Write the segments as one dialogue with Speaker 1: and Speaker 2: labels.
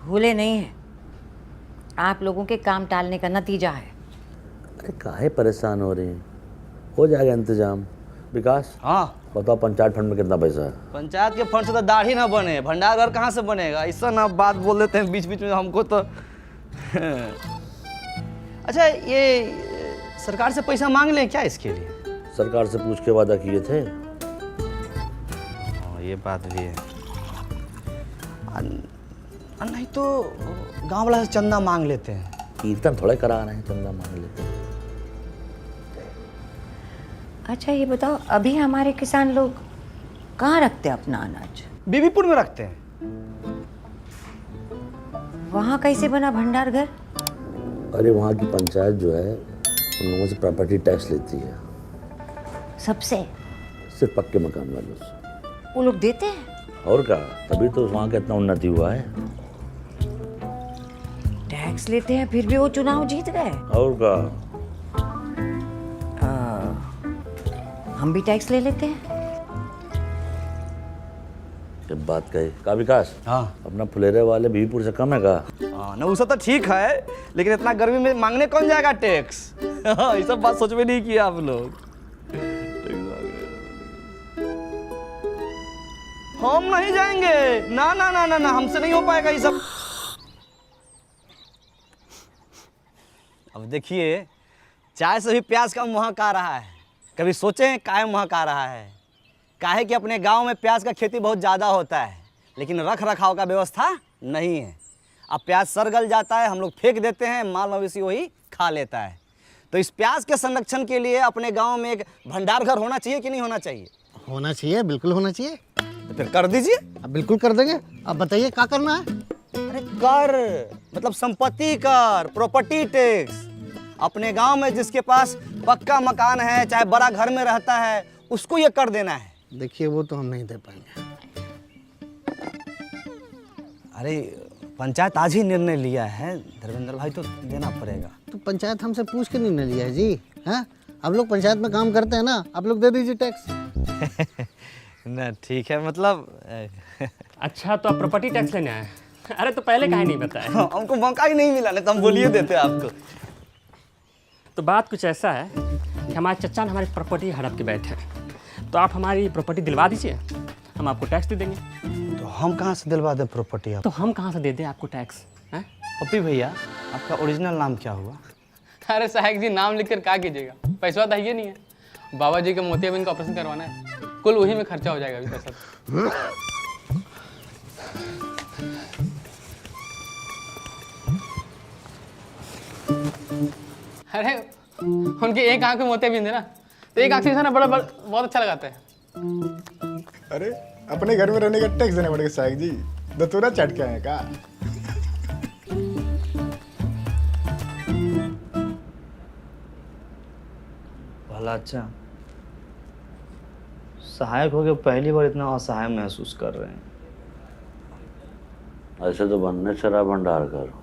Speaker 1: भूले नहीं है, आप लोगों के काम टालने का नतीजा है।
Speaker 2: अरे काहे परेशान हो रही हैं, हो जाएगा इंतजाम। विकास,
Speaker 3: हाँ
Speaker 2: बताओ पंचायत फंड में कितना पैसा है?
Speaker 3: पंचायत के फंड से तो दाढ़ी ना बने, भंडार घर कहाँ से बनेगा? ऐसा ना बात बोल देते हैं बीच बीच में हमको तो। अच्छा ये सरकार से पैसा मांग लें क्या इसके लिए?
Speaker 2: सरकार से पूछ के वादा किए थे।
Speaker 3: ये बात भी है। नहीं तो गांव वाला से चंदा मांग लेते हैं।
Speaker 2: कीर्तन थोड़े करा रहे हैं, चंदा मांग लेते हैं।
Speaker 1: अच्छा ये बताओ, अभी हमारे किसान लोग कहाँ रखते हैं अपना अनाज?
Speaker 3: बीबीपुर में रखते हैं।
Speaker 1: वहाँ कैसे बना भंडार घर?
Speaker 2: अरे वहाँ की पंचायत जो है उन लोगों से प्रॉपर्टी टैक्स लेती है।
Speaker 1: सबसे?
Speaker 2: सिर्फ पक्के मकान वालों से।
Speaker 1: वो लोग देते हैं?
Speaker 2: और क्या, तभी तो वहाँ का इतना उन्नति हुआ है।
Speaker 1: टैक्स लेते हैं फिर भी वो चुनाव जीत गए।
Speaker 2: और क्या,
Speaker 1: हम भी टैक्स ले लेते हैं।
Speaker 2: जब बात कहे का विकास,
Speaker 3: हाँ
Speaker 2: अपना फुलेरे वाले बीबीपुर से कम है का?
Speaker 3: हाँ ना, उससे तो ठीक है, लेकिन इतना गर्मी में मांगने कौन जाएगा टैक्स? हाँ, ये सब बात सोच में नहीं किया आप लोग। हम नहीं जाएंगे, ना ना ना ना ना, हमसे नहीं हो पाएगा ये सब। अब देखिए, चाय से भी प्याज का महक आ रहा है। कभी सोचे हैं काहे महक आ रहा है? काहे कि अपने गांव में प्याज का खेती बहुत ज़्यादा होता है, लेकिन रख रखाव का व्यवस्था नहीं है। अब प्याज सड़ गल जाता है, हम लोग फेंक देते हैं, माल मवेशी वही खा लेता है। तो इस प्याज के संरक्षण के लिए अपने गांव में एक भंडार घर होना चाहिए कि नहीं होना चाहिए?
Speaker 4: होना चाहिए, बिल्कुल होना चाहिए।
Speaker 3: तो फिर कर दीजिए।
Speaker 4: अब बिल्कुल कर देंगे। अब बताइए क्या करना है?
Speaker 3: अरे कर मतलब संपत्ति कर, प्रॉपर्टी टैक्स। अपने गांव में जिसके पास पक्का मकान है, चाहे बड़ा घर में रहता है, उसको ये कर देना है।
Speaker 4: देखिए वो तो हम नहीं दे पाएंगे।
Speaker 3: अरे पंचायत आज ही निर्णय लिया है धर्मेंद्र भाई, तो देना पड़ेगा।
Speaker 4: तो पंचायत हमसे पूछ के निर्णय लिया है जी। हैं, आप लोग पंचायत में काम करते हैं ना, आप लोग दे दीजिए टैक्स।
Speaker 3: ना ठीक है, मतलब
Speaker 5: अच्छा तो आप प्रॉपर्टी टैक्स लेने आए? अरे तो पहले काहे नहीं बताया?
Speaker 3: हमको मौका ही नहीं मिला, नहीं तो हम बोलिए देते आपको।
Speaker 5: तो बात कुछ ऐसा है कि हमारे चचा ने हमारी प्रॉपर्टी हड़प के बैठे हैं, तो आप हमारी प्रॉपर्टी दिलवा दीजिए, हम आपको टैक्स दे देंगे।
Speaker 3: तो हम कहाँ से दिलवा दें प्रॉपर्टी?
Speaker 5: तो हम कहाँ से दे दें आपको टैक्स? हैं?
Speaker 3: पप्पी भैया, आपका ओरिजिनल नाम क्या हुआ?
Speaker 6: अरे सहायक जी, नाम लिखकर क्या कीजिएगा? पैसा तो है नहीं है। बाबा जी के मोतियाबिंद का ऑपरेशन करवाना है, कुल वही में खर्चा हो जाएगा अभी पैसा। अरे उनके एक आंख में मोतियाबिंद है ना, तो एक आंख से ना बड़ा बहुत अच्छा लगाता है।
Speaker 7: अरे अपने घर में रहने का टैक्स देना पड़ेगा साहब जी, दतूरा चट के आए का?
Speaker 3: भला अच्छा, सहायक हो गए, पहली बार इतना असहाय महसूस कर रहे हैं।
Speaker 2: ऐसे तो बनने चला भंडार कर,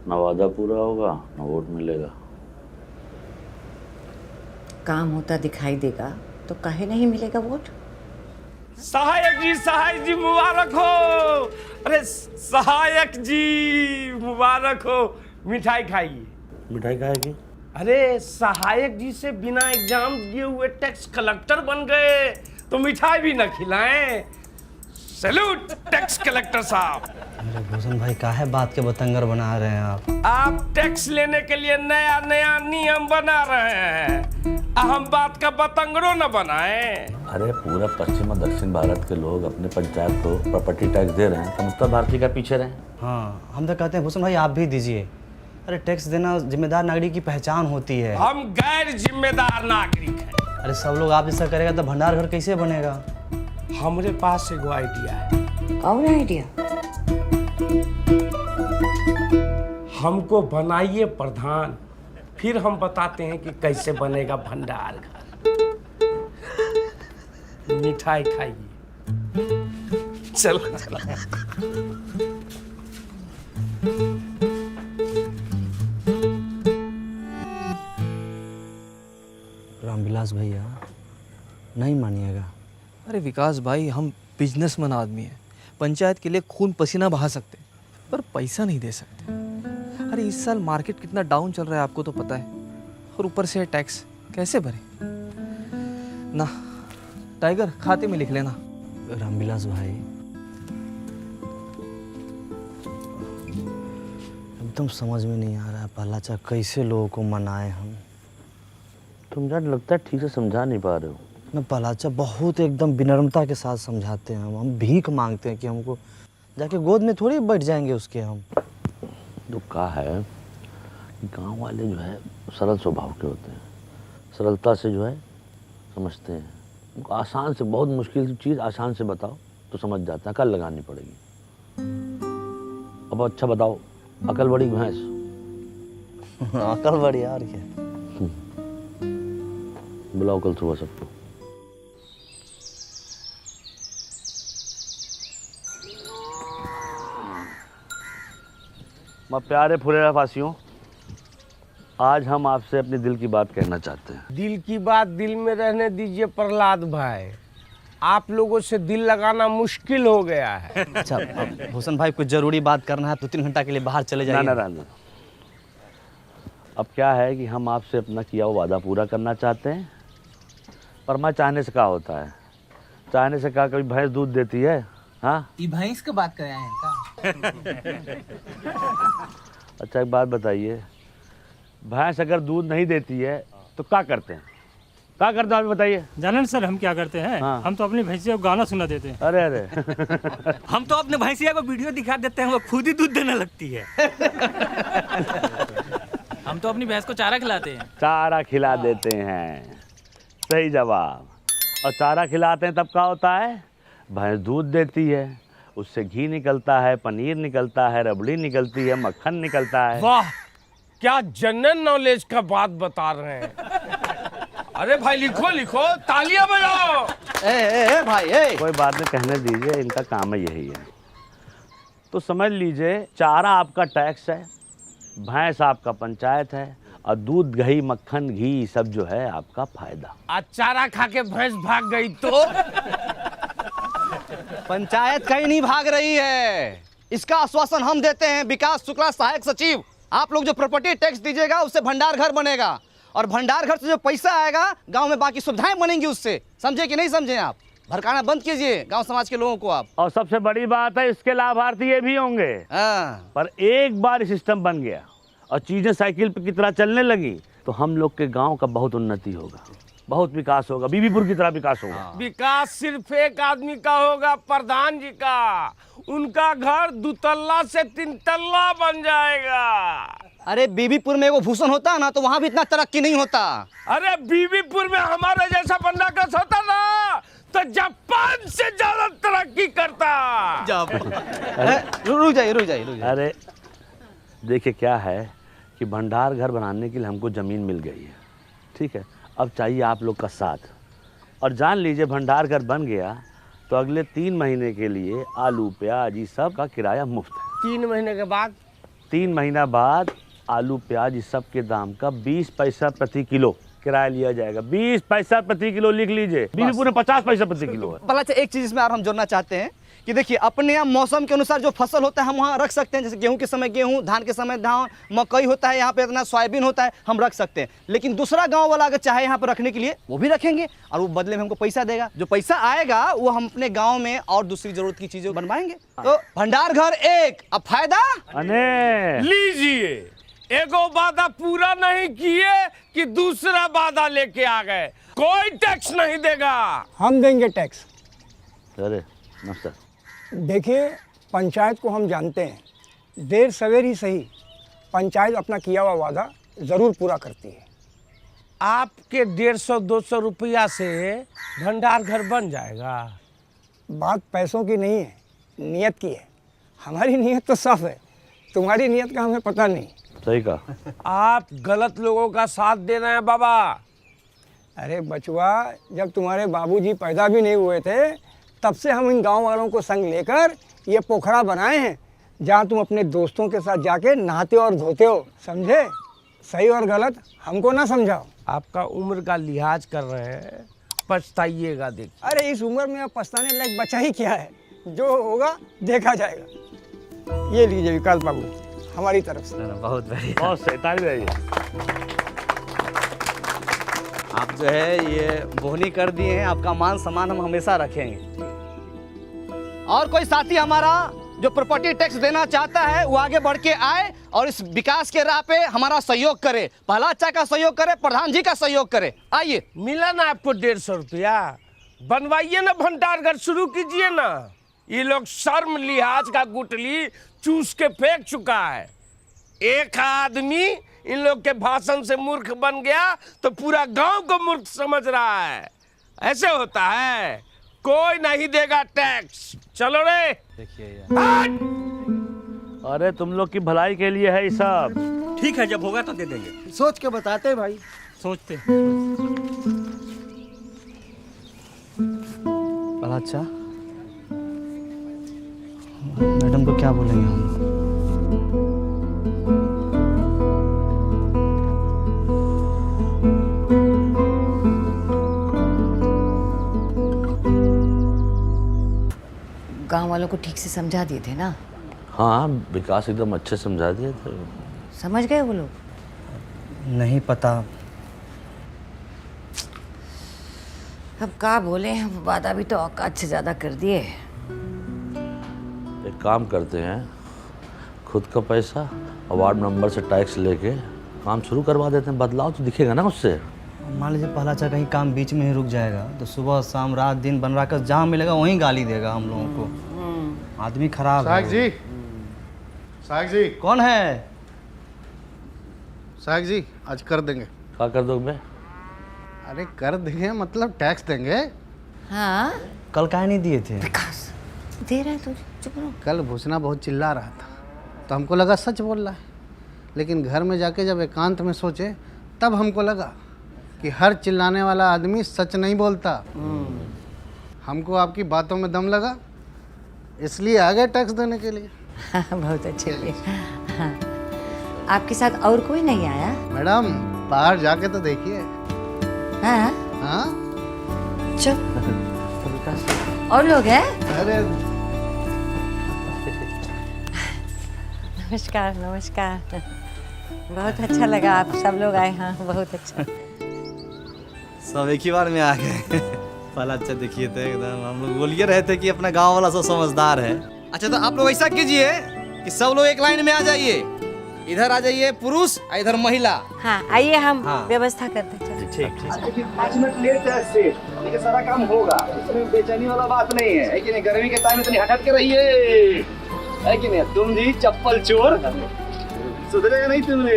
Speaker 2: न वादा पूरा होगा न वोट मिलेगा।
Speaker 1: काम होता दिखाई देगा तो काहे नहीं मिलेगा वोट?
Speaker 8: सहायक जी मुबारक हो। अरे सहायक जी मुबारक हो। मिठाई खाइए।
Speaker 2: मिठाई खाएगी?
Speaker 8: अरे सहायक जी से बिना एग्जाम दिए हुए टैक्स कलेक्टर बन गए, तो मिठाई भी न खिलाएं? सैल्यूट टैक्स कलेक्टर साहब।
Speaker 3: अरे भूषण भाई, काहे बात के बतंगर बना रहे हैं आप?
Speaker 8: आप टैक्स लेने के लिए नया नया नियम बना रहे हैं, हम बात का बतंगड़ो न बनाएं।
Speaker 2: अरे पूरा पश्चिम और दक्षिण भारत के लोग अपने पंचायत को प्रॉपर्टी टैक्स दे रहे हैं, तो उत्तर भारतीय का पीछे रहे।
Speaker 3: हाँ, हम तो कहते हैं भूषण भाई आप भी दीजिए। अरे टैक्स देना जिम्मेदार नागरिक की पहचान होती है।
Speaker 8: हम गैर जिम्मेदार नागरिक हैं।
Speaker 3: अरे सब लोग आप जैसा करेगा तो भंडार घर कैसे बनेगा?
Speaker 8: हमारे पास एगो आइडिया है।
Speaker 1: और आइडिया?
Speaker 8: हमको बनाइए प्रधान, फिर हम बताते हैं कि कैसे बनेगा भंडार घर। मिठाई खाइए। चलो
Speaker 3: रामविलास भैया, नहीं मानिएगा।
Speaker 9: अरे विकास भाई, हम बिजनेसमैन आदमी हैं, पंचायत के लिए खून पसीना बहा सकते हैं, पर पैसा नहीं दे सकते। अरे इस साल मार्केट कितना डाउन चल रहा है आपको तो पता है, और ऊपर से टैक्स कैसे भरे ना। टाइगर खाते में लिख लेना।
Speaker 3: रामविलास भाई, एकदम समझ में नहीं आ रहा है पहलाचा कैसे लोगों को मनाए हम।
Speaker 2: तुम यार लगता है ठीक से समझा नहीं पा रहे हो।
Speaker 3: ना पहलाचा बहुत एकदम विनम्रता के साथ समझाते हैं हम भीख मांगते हैं कि हमको जाके गोद में थोड़ी बैठ जाएंगे उसके हम।
Speaker 2: तो कहा है कि गाँव वाले जो है सरल स्वभाव के होते हैं, सरलता से जो है समझते हैं। उनको आसान से, बहुत मुश्किल चीज़ आसान से बताओ तो समझ जाता है, अकल लगानी पड़ेगी। अब अच्छा बताओ, अकल बड़ी भैंस?
Speaker 3: अकल बड़ी यार क्या।
Speaker 2: बुलाओ कल सुबह सबको। मैं प्यारे फुरेरा फासियों, आज हम आपसे अपने दिल की बात कहना चाहते हैं।
Speaker 8: दिल की बात दिल में रहने दीजिए प्रहलाद भाई, आप लोगों से दिल लगाना मुश्किल हो गया है।
Speaker 3: अच्छा भूषण भाई, कुछ जरूरी बात करना है, 2-3 घंटा के लिए बाहर चले जाइए।
Speaker 2: ना। अब क्या है कि हम आपसे अपना किया हुआ वादा पूरा करना चाहते हैं, पर मैं चाहने से क्या होता है, चाहने से क्या कभी भैंस दूध देती है? हाँ,
Speaker 9: ये भैंस की बात कर रहे हैं का?
Speaker 2: अच्छा एक बात बताइए, भैंस अगर दूध नहीं देती है तो क्या करते हैं? क्या करते हैं आप बताइए।
Speaker 5: जानन सर हम क्या करते हैं?
Speaker 2: हाँ।
Speaker 5: हम तो अपनी भैंसिया को गाना सुना देते हैं।
Speaker 2: अरे
Speaker 5: हम तो अपने भैंसिया को वीडियो दिखा देते हैं, वो खुद ही दूध देने लगती है।
Speaker 9: हम तो अपनी भैंस को चारा खिलाते हैं।
Speaker 2: चारा खिला देते हैं, सही जवाब। और चारा खिलाते हैं तब क्या होता है? भैंस दूध देती है, उससे घी निकलता है, पनीर निकलता है, रबड़ी निकलती है, मक्खन निकलता है।
Speaker 8: वाह, क्या जनरल नॉलेज का बात बता रहे हैं। अरे भाई लिखो लिखो, तालियां बजाओ।
Speaker 3: ए भाई ए।
Speaker 2: कोई बात नहीं, कहने दीजिए, इनका काम है यही है। तो समझ लीजिए, चारा आपका टैक्स है, भैंस आपका पंचायत है, और दूध दही मक्खन घी सब जो है आपका फायदा।
Speaker 8: आज चारा खा के भैंस भाग गई तो?
Speaker 3: पंचायत कहीं नहीं भाग रही है, इसका आश्वासन हम देते हैं। विकास शुक्ला सहायक सचिव, आप लोग जो प्रॉपर्टी टैक्स दीजिएगा उससे भंडार घर बनेगा, और भंडार घर से जो पैसा आएगा गांव में बाकी सुविधाएं बनेंगी उससे। समझे कि नहीं समझे? आप भड़काना बंद कीजिए गांव समाज के लोगों को आप।
Speaker 2: और सबसे बड़ी बात है, इसके लाभार्थी ये भी होंगे। पर एक बार सिस्टम बन गया और चीजें साइकिल पे की तरह चलने लगी तो हम लोग के गांव का बहुत उन्नति होगा, बहुत विकास होगा, बीबीपुर की तरह विकास होगा।
Speaker 8: विकास सिर्फ एक आदमी का होगा, प्रधान जी का। उनका घर 2 तल्ला से 3 तल्ला बन जाएगा।
Speaker 3: अरे बीबीपुर में वो भूषण होता ना तो वहाँ भी इतना तरक्की नहीं होता।
Speaker 8: अरे बीबीपुर में हमारे जैसा बंदा कस होता ना तो जापान से ज्यादा तरक्की करता।
Speaker 3: रुक जाइए।
Speaker 2: अरे देखिए क्या है कि भंडार घर बनाने के लिए हमको ज़मीन मिल गई है, ठीक है। अब चाहिए आप लोग का साथ, और जान लीजिए भंडार घर बन गया तो अगले 3 महीने के लिए आलू प्याज ये सब का किराया मुफ्त है।
Speaker 8: 3 महीने के बाद?
Speaker 2: 3 महीना बाद आलू प्याज इस सब के दाम का 20 पैसा प्रति किलो किराया लिया जाएगा। 20 पैसा प्रति किलो लिख लीजिए। बीबीपुर में 50 पैसा प्रति किलो है।
Speaker 3: भला एक चीज इसमें और हम जोड़ना चाहते हैं कि देखिए, अपने यहाँ मौसम के अनुसार जो फसल होता है हम वहाँ रख सकते हैं। जैसे गेहूं के समय गेहूं, धान के समय धान, मकई होता है यहाँ पे, इतना सोयाबीन होता है, हम रख सकते हैं। लेकिन दूसरा गांव वाला अगर चाहे यहाँ पर रखने के लिए वो भी रखेंगे, और वो बदले में हमको पैसा देगा। जो पैसा आएगा वो हम अपने गाँव में और दूसरी जरूरत की चीजें बनवाएंगे। तो भंडार घर एक, अब फायदा
Speaker 8: लीजिए। एगो वादा पूरा नहीं किए कि दूसरा वादा लेके आ गए। कोई टैक्स नहीं देगा।
Speaker 10: हम देंगे टैक्स।
Speaker 2: अरे नमस्कार।
Speaker 10: देखिए, पंचायत को हम जानते हैं, देर सवेर ही सही पंचायत अपना किया हुआ वादा ज़रूर पूरा करती है।
Speaker 8: आपके 150-200 रुपया से भंडार घर बन जाएगा।
Speaker 10: बात पैसों की नहीं है, नियत की है। हमारी नियत तो साफ है, तुम्हारी नियत का हमें पता नहीं।
Speaker 2: सही कहा।
Speaker 8: आप गलत लोगों का साथ दे रहे हैं बाबा।
Speaker 10: अरे बचवा, जब तुम्हारे बाबूजी पैदा भी नहीं हुए थे तब से हम इन गांव वालों को संग लेकर ये पोखरा बनाए हैं, जहां तुम अपने दोस्तों के साथ जाके नहाते और धोते हो। समझे? सही और गलत हमको ना समझाओ।
Speaker 8: आपका उम्र का लिहाज कर रहे हैं, पछताइएगा। देखिए,
Speaker 10: अरे इस उम्र में अब पछताने लायक बचा ही क्या है? जो होगा देखा जाएगा। ये लीजिए विकास बाबू हमारी तरफ से।
Speaker 3: बहुत बढ़िया।
Speaker 2: बहुत सही, ताली बजाइए।
Speaker 3: आप जो है ये बोहनी कर दिए हैं, आपका मान सम्मान हम हमेशा रखेंगे। और कोई साथी हमारा जो प्रॉपर्टी टैक्स देना चाहता है वो आगे बढ़ के आए और इस विकास के राह पे हमारा सहयोग करे। पहला अच्छा का सहयोग करे, प्रधान जी का सहयोग करे। आइए।
Speaker 8: मिला ना आपको 150 रुपया, बनवाइए ना भंडार घर शुरू कीजिए ना। ये लोग शर्म लिहाज का गुटली चूस के फेंक चुका है। एक आदमी इन लोग के भाषण से मूर्ख बन गया तो पूरा गांव को मूर्ख समझ रहा है। ऐसे होता है, कोई नहीं देगा टैक्स। चलो रे।
Speaker 3: देखिए
Speaker 2: अरे तुम लोग की भलाई के लिए है ये सब।
Speaker 5: ठीक है, जब होगा तो दे देंगे।
Speaker 4: सोच के बताते भाई।
Speaker 5: सोचते।
Speaker 3: बड़ा अच्छा। मैडम को क्या बोलेंगे हम?
Speaker 1: गांव वालों को ठीक से समझा दिए थे ना?
Speaker 2: हाँ, विकास एकदम अच्छे समझा दिए थे।
Speaker 1: समझ गए वो लोग?
Speaker 3: नहीं पता।
Speaker 1: अब क्या बोले हैं, वादा भी तो औकात से ज्यादा कर दिए।
Speaker 2: एक काम करते हैं, खुद का पैसा और वार्ड मेंबर से टैक्स लेके काम शुरू करवा देते हैं। बदलाव तो दिखेगा ना उससे।
Speaker 3: मान लीजिए पहला अच्छा कहीं काम बीच में ही रुक जाएगा तो सुबह शाम रात दिन बन रहा कर जहाँ मिलेगा वहीं गाली देगा हम लोगों को। आदमी खराब है।
Speaker 4: साहब जी
Speaker 3: कौन है?
Speaker 4: साहब जी आज कर देंगे।
Speaker 2: क्या कर दो मैं?
Speaker 4: अरे कर देंगे मतलब टैक्स देंगे।
Speaker 1: हाँ,
Speaker 3: कल काहे नहीं दिए थे?
Speaker 1: विकास दे रहे तो चुप रहो।
Speaker 4: कल भूसना बहुत चिल्ला रहा था तो हमको लगा सच बोल रहा है, लेकिन घर में जाके जब एकांत में सोचे तब हमको लगा कि हर चिल्लाने वाला आदमी सच नहीं बोलता। हमको आपकी बातों में दम लगा, इसलिए आ गए टैक्स देने के लिए।
Speaker 1: हाँ, बहुत अच्छे हुए। हाँ। आपके साथ और कोई नहीं आया?
Speaker 4: मैडम बाहर जाके तो देखिए।
Speaker 1: हाँ
Speaker 4: हाँ
Speaker 1: चल। और लोग हैं?
Speaker 4: अरे
Speaker 1: नमस्कार नमस्कार। बहुत अच्छा लगा आप सब लोग आए। हाँ बहुत अच्छा।
Speaker 3: सब एक ही बार में आ गए। पहला अच्छा देखिए तो एकदम हम लोग बोलिए रहे थे कि अपना गांव वाला सब समझदार है। अच्छा तो आप लोग ऐसा कीजिए कि सब लोग एक लाइन में आ जाइए। इधर आ जाइए पुरुष, इधर महिला।
Speaker 1: हाँ आइए, हम
Speaker 3: हाँ।
Speaker 1: व्यवस्था करते हैं।
Speaker 3: ठीक ठीक।
Speaker 11: लेकिन 5 मिनट लेट है सेठ, लेकिन सारा काम होगा। इसमें बेचैनी वाला बात नहीं है कि नहीं? गर्मी के टाइम में इतनी हट के रहिए, है कि नहीं? तुम जी चप्पल चोर, सुधरेगा नहीं तुमने।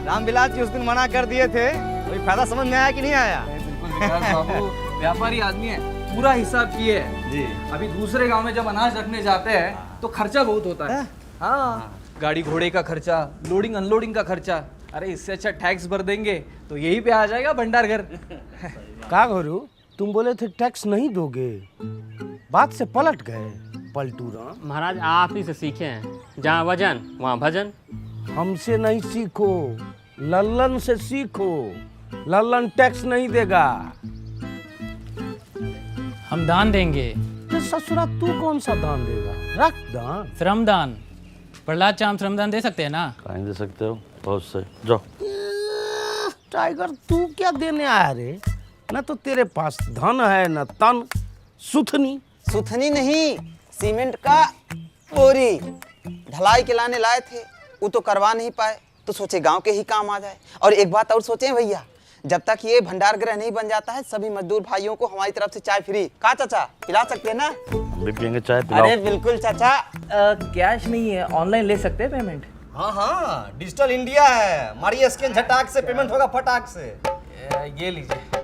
Speaker 3: रामविलास जी उस दिन मना कर दिए थे, कोई फायदा समझ में आया कि नहीं आया?
Speaker 9: बाबू व्यापारी आदमी है, पूरा हिसाब किए है
Speaker 3: जी।
Speaker 9: अभी दूसरे गांव में जब अनाज रखने जाते हैं तो खर्चा बहुत होता है। हाँ, गाड़ी घोड़े का खर्चा, लोडिंग अनलोडिंग का खर्चा। अरे इससे अच्छा टैक्स भर देंगे तो यही पे आ जाएगा भंडार घर।
Speaker 8: का गुरु, तुम बोले थे टैक्स नहीं दोगे, बात से पलट गए। पलटू राम।
Speaker 5: महाराज आप ही से सीखे हैं, जहाँ वजन वहाँ भजन।
Speaker 8: हमसे नहीं सीखो, लल्लन से सीखो। लल्लन टैक्स नहीं देगा।
Speaker 12: हम दान देंगे।
Speaker 8: तो ससुरा तू कौन सा दान देगा? रख दान।
Speaker 12: श्रमदान। प्रहलाद चाम श्रमदान दे सकते हैं ना?
Speaker 2: कहीं दे सकते हो, बहुत सही। जाओ।
Speaker 8: टाइगर तू क्या देने आया रे? न तो तेरे पास धन है न तन। सुथनी।
Speaker 3: सुथनी नहीं, सीमेंट का बोरी ढलाई के लाने लाए थे, वो तो करवा नहीं पाए तो सोचे गांव के ही काम आ जाए। और एक बात और सोचे भैया, जब तक ये भंडार गृह नहीं बन जाता है सभी मजदूर भाइयों को हमारी तरफ से चाय फ्री। कहा चाचा, पिला सकते हैं ना?
Speaker 2: हम भी पियेंगे चाय, पिलाओ।
Speaker 3: अरे बिल्कुल चाचा।
Speaker 9: कैश नहीं है, ऑनलाइन ले सकते हैं पेमेंट।
Speaker 3: हाँ हाँ, डिजिटल इंडिया है, मारिए स्कैन, झटाक से पेमेंट होगा फटाक से।
Speaker 9: ये लीजिए।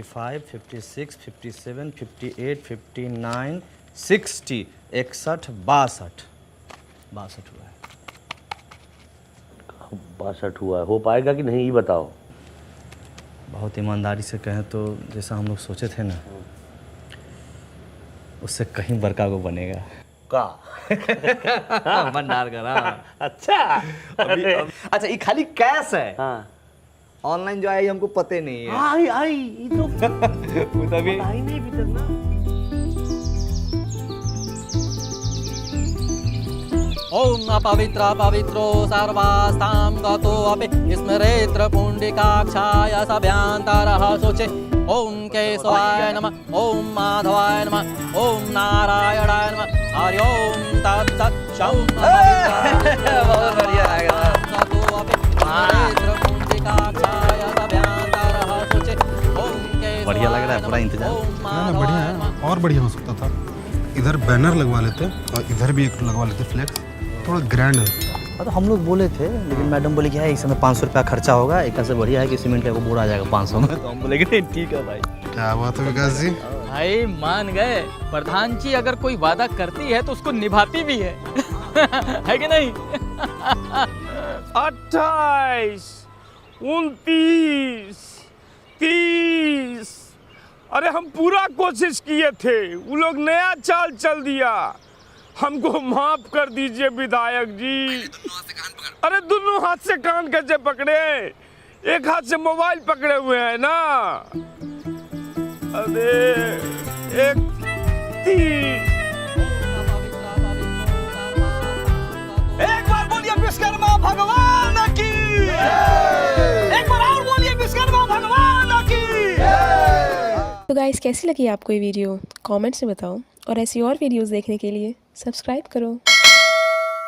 Speaker 3: फाइव 56 57 58 59 60 61 62 62 हुआ है।
Speaker 2: 62 हुआ है, हो पाएगा कि नहीं ये बताओ।
Speaker 3: बहुत ईमानदारी से कहें तो जैसा हम लोग सोचे थे ना, उससे कहीं बड़का को बनेगा
Speaker 2: का
Speaker 3: भंडार घर।
Speaker 2: अच्छा
Speaker 3: अच्छा, ये खाली कैश है,
Speaker 2: हाँ
Speaker 3: ऑनलाइन जो आई हमको पते नहीं है।
Speaker 2: आई ये तो
Speaker 3: तभी
Speaker 2: आई नहीं अभी तक ना।
Speaker 9: ओम अपवित्र पवित्रो सर्वास्तां गतो अपि स्मरेत्र पुण्डिकाक्षाय सभ्यांतरः शोचे। ओम केशवाय नमः, ओम माधवाय नमः, ओम नारायणाय नमः, हरि ओम तत्सत्।
Speaker 3: बहुत बढ़िया है।
Speaker 9: गतो अपि स्मरेत्र पुण्डिकाक्षाय सभ्यांतरः शोचे। ओम केशवाय
Speaker 3: बढ़िया लग रहा है, पूरा इंतजाम।
Speaker 4: ना बढ़िया है, और बढ़िया हो सकता था। इधर बैनर लगवा लेते और इधर भी एक लगवा लेते फ्लैक्स, थोड़ा ग्रैंड है।
Speaker 3: तो हम लोग बोले थे, लेकिन मैडम बोले कि है इस समय 500 रुपया खर्चा होगा, एक से बढ़िया है कि सीमेंट का बोरा आ जाएगा 500 में। तो हम बोले कि नहीं ठीक है भाई।
Speaker 4: क्या बात है विकास जी,
Speaker 12: भाई मान गए। प्रधान जी अगर कोई वादा करती है तो उसको निभाती भी है है कि नहीं?
Speaker 8: 28, 29, 30। अरे हम पूरा कोशिश किए थे, वो लोग नया चाल चल दिया। हमको माफ कर दीजिए विधायक जी। अरे दोनों हाथ से कान कैसे पकड़े? एक हाथ से मोबाइल पकड़े हुए हैं ना। अरे एक 30।
Speaker 3: एक बार बोलिए विश्वकर्मा भगवान की, एक बार और बोलिए विश्वकर्मा भगवान की।
Speaker 13: तो गाइस, कैसी लगी आपको ये वीडियो? कमेंट्स में बताओ, और ऐसी और वीडियोस देखने के लिए सब्सक्राइब करो।